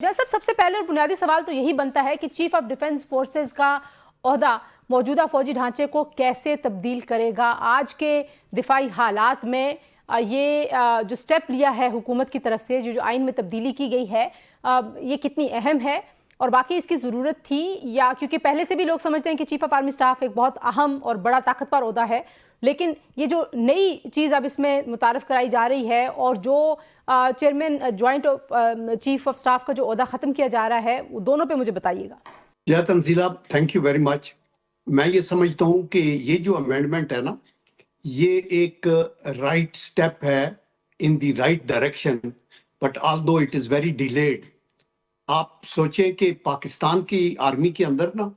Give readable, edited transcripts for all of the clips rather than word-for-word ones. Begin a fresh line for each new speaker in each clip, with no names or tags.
جیسا سب سے پہلے اور بنیادی سوال تو یہی بنتا ہے کہ چیف آف ڈیفنس فورسز کا عہدہ موجودہ فوجی ڈھانچے کو کیسے تبدیل کرے گا؟ آج کے دفاعی حالات میں یہ جو سٹیپ لیا ہے حکومت کی طرف سے، جو آئین میں تبدیلی کی گئی ہے، یہ کتنی اہم ہے اور باقی اس کی ضرورت تھی؟ یا کیونکہ پہلے سے بھی لوگ سمجھتے ہیں کہ چیف آف آرمی سٹاف ایک بہت اہم اور بڑا طاقتور عہدہ ہے، لیکن یہ جو نئی چیز اب اس میں متعارف کرائی جا رہی ہے اور جو chairman joint chief of staff کا جو عہدہ ختم کیا جا رہا ہے، وہ دونوں پہ مجھے بتائیے گا۔
Tanzeela, thank you very much. میں یہ سمجھتا ہوں کہ یہ جو امینڈمنٹ ہے نا، یہ ایک رائٹ سٹیپ ہے in the right direction, but although it is very delayed. آپ سوچیں کہ پاکستان کی آرمی کے اندر نا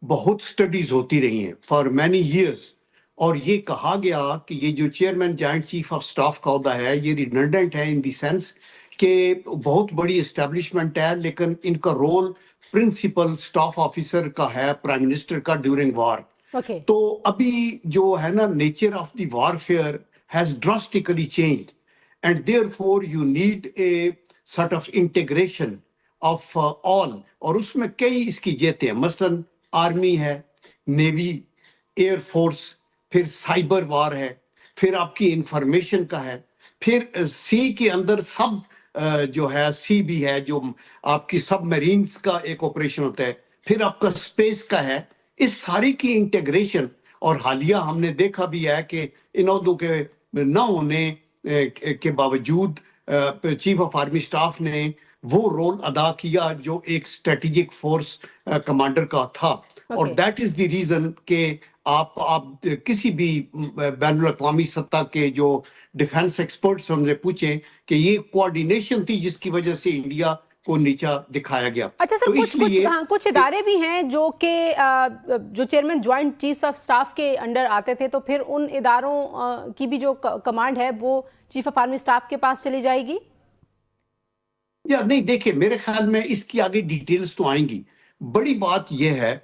بہت سٹڈیز ہوتی رہی ہیں فار مینی ایئرس، اور یہ کہا گیا کہ یہ جو chairman joint chief of staff کا عہدہ ہے یہ ریڈنڈنٹ ہے ان دی سینس کہ بہت بڑی اسٹیبلشمنٹ ہے، لیکن ان کا رول پرنسپل سٹاف آفیسر کا ہے، پرائم منسٹر کا ڈیورنگ وار۔ تو ابھی جو ہے نا nature of the warfare has drastically changed, and therefore you need a sort of integration of all, اور اس میں کئی اس کی جہتیں ہیں، مثلاً آرمی ہے، نیوی، ایئر فورس، پھر سائبر وار ہے، پھر آپ کی انفارمیشن کا ہے، پھر سی کے اندر سب جو ہے سی بھی ہے، جو آپ کی سب میرینز کا ایک آپریشن ہوتا ہے، پھر آپ کا اسپیس کا ہے۔ اس ساری کی انٹیگریشن، اور حالیہ ہم نے دیکھا بھی ہے کہ ان عہدوں کے نہ ہونے کے باوجود چیف آف آرمی سٹاف نے وہ رول ادا کیا جو ایک اسٹریٹجک فورس کمانڈر کا تھا، اور دیٹ از دی ریزن کہ آپ کسی بھی بین الاقوامی سطح کے جو ڈیفنس ایکسپرٹس ہم سے پوچھیں کہ یہ کوارڈینیشن تھی جس کی وجہ سے انڈیا کو نیچا دکھایا گیا۔
اچھا سر، کچھ ادارے بھی ہیں جو کہ جو chairman joint chief of staff کے انڈر آتے تھے، تو پھر ان اداروں کی بھی جو کمانڈ ہے وہ چیف آف آرمی سٹاف کے پاس چلی جائے گی؟
یا نہیں، دیکھیں میرے خیال میں اس کی آگے ڈیٹیلز تو آئیں گی۔ بڑی بات یہ ہے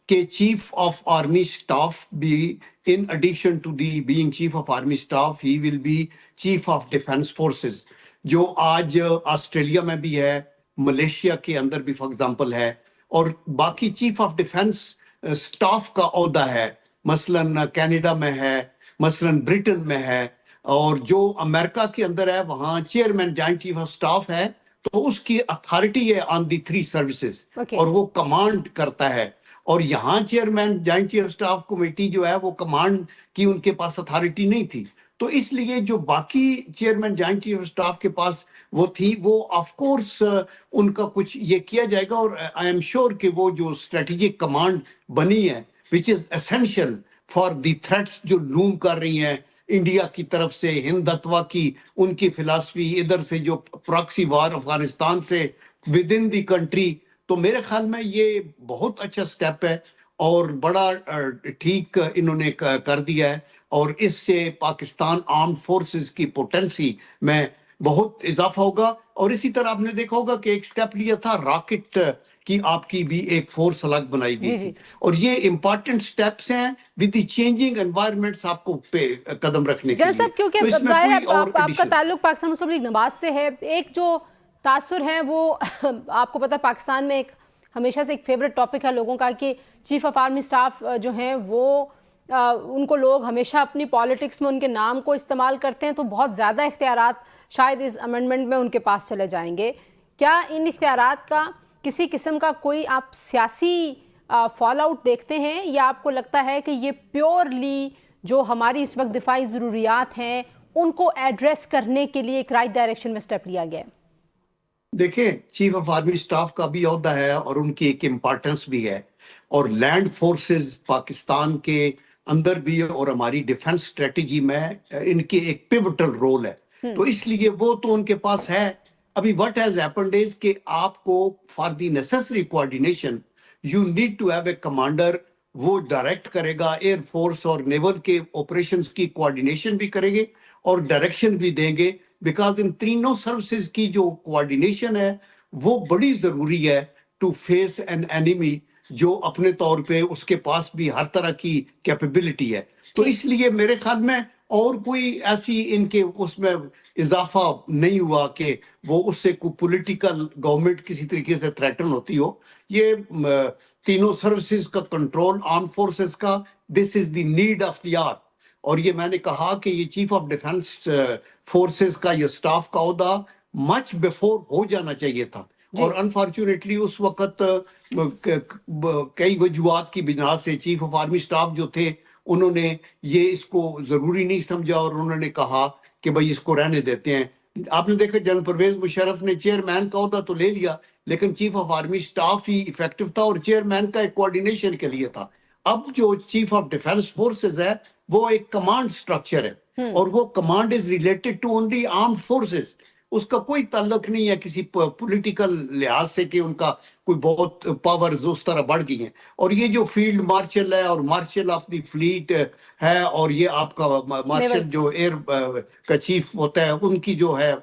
کہ چیف آف آرمی سٹاف بھی in addition to the being chief of army staff he will be chief of defence forces, جو آج آسٹریلیا میں بھی ہے، ملیشیا کے اندر بھی فار ایگزامپل ہے، اور باقی چیف آف ڈیفنس سٹاف کا عہدہ ہے، مثلاً کینیڈا میں ہے، مثلاً برٹن میں ہے، اور جو امریکہ کے اندر ہے وہاں chairman joint chief of staff ہے، تو اس کی اتھارٹی ہے آن دی 3 سروسز، اور وہ کمانڈ کرتا ہے۔ اور یہاں chairman joint chief of staff committee جو ہے وہ کمانڈ کی ان کے پاس اتھارٹی نہیں تھی، تو اس لیے جو باقی chairman joint chief of staff کے پاس وہ تھی، وہ آف کورس ان کا کچھ یہ کیا جائے گا، اور آئی ایم شیور کہ وہ جو اسٹریٹجک کمانڈ بنی ہے which is essential for the threats جو لوم کر رہی ہیں انڈیا کی طرف سے، ہندتوا کی ان کی فلاسفی، ادھر سے جو پراکسی وار افغانستان سے ود ان دی کنٹری، تو میرے خیال میں یہ بہت اچھا سٹیپ ہے اور بڑا ٹھیک انہوں نے کر دیا ہے، اور اس سے پاکستان آرم فورسز کی پوٹنسی میں بہت اضافہ ہوگا۔ اور اسی طرح آپ نے دیکھا ہوگا کہ ایک سٹیپ لیا تھا راکٹ کی، آپ کی بھی ایک فورس الگ بنائی گئی تھی، اور یہ امپارٹنٹ سٹیپس ہیں ود دی چینجنگ انوائرمنٹس آپ کو پہ قدم رکھنے کے لیے۔
کیونکہ ظاہر ہے آپ کا تعلق پاکستان مسلم لیگ نواز سے ہے، ایک جو تاثر ہے وہ آپ کو پتہ پاکستان میں ایک ہمیشہ سے ایک فیوریٹ ٹاپک ہے لوگوں کا کہ چیف آف آرمی سٹاف جو ہیں وہ ان کو لوگ ہمیشہ اپنی پالیٹکس میں ان کے نام کو استعمال کرتے ہیں، تو بہت زیادہ اختیارات شاید اس امینڈمنٹ میں ان کے پاس چلے جائیں گے۔ کیا ان اختیارات کا کسی قسم کا کوئی آپ سیاسی فال آؤٹ دیکھتے ہیں، یا آپ کو لگتا ہے کہ یہ پیورلی جو ہماری اس وقت دفاعی ضروریات ہیں ان کو ایڈریس کرنے کے لیے ایک رائٹ ڈائریکشن میں سٹیپ لیا گیا ہے؟
دیکھیں چیف آف آرمی سٹاف کا بھی عہدہ ہے اور ان کی ایک امپارٹنس بھی ہے، اور لینڈ فورسز پاکستان کے اندر بھی اور ہماری ڈیفنس اسٹریٹجی میں ان کی ایک پیوٹل رول ہے، تو اس لیے وہ تو ان کے پاس ہے۔ ابھی what has happened is کہ آپ کو for the necessary coordination you need to have a commander, وہ ڈائریکٹ کرے گا ایئر فورس اور نیول کے آپریشنز کی کوارڈینیشن بھی کریں گے اور ڈائریکشن بھی دیں گے، بیکاز ان تینوں سروسز کی جو کوارڈینیشن ہے وہ بڑی ضروری ہے ٹو فیس این اینیمی جو اپنے طور پہ اس کے پاس بھی ہر طرح کی کیپیبلٹی ہے۔ تو اس لیے میرے خیال میں اور کوئی ایسی ان کے اس میں اضافہ نہیں ہوا کہ وہ اس سے کوئی پولیٹیکل گورنمنٹ کسی طریقے سے تھریٹن ہوتی ہو. یہ تینوں سروسز کا کنٹرول آرم فورسز کا، this is the need of the hour. اور یہ میں نے کہا کہ یہ چیف آف ڈیفنس فورسز کا یہ سٹاف کا عہدہ مچ بیفور ہو جانا چاہیے تھا. اور انفارچونیٹلی اس وقت کئی وجوہات کی بنا سے چیف آف آرمی سٹاف جو تھے انہوں نے یہ اس کو ضروری نہیں سمجھا اور انہوں نے کہا کہ بھئی اس کو رہنے دیتے ہیں. آپ نے دیکھا جنرل پرویز مشرف نے چیئرمین کا عہدہ تو لے لیا لیکن chief of army staff he effective تھا اور چیئرمین کا ایک کوارڈینیشن کے لیے تھا. اب جو چیف آف ڈیفنس فورسز ہے وہ ایک کمانڈ سٹرکچر ہے اور وہ command is related to only armed forces. اس کا کوئی تعلق نہیں ہے کسی پولیٹیکل لحاظ سے کہ ان کا کوئی بہت پاورز اس طرح بڑھ گئی ہیں. اور یہ جو فیلڈ مارشل ہے اور مارشل آف دی فلیٹ ہے اور یہ آپ کا مارشل جو ایئر کا چیف ہوتا ہے ان کی جو ہے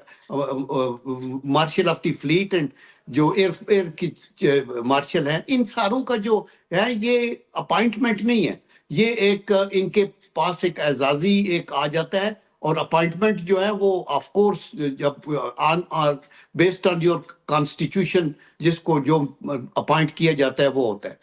martial of the flat and جو ایئر کی مارشل ہیں، ان ساروں کا جو ہے یہ اپائنٹمنٹ نہیں ہے. یہ ایک ان کے پاس ایک اعزازی ایک آ جاتا ہے اور اپائنٹمنٹ جو ہے وہ آف کورس جب بیسڈ آن یور کانسٹیٹیوشن جس کو جو اپائنٹ کیا جاتا ہے وہ ہوتا ہے.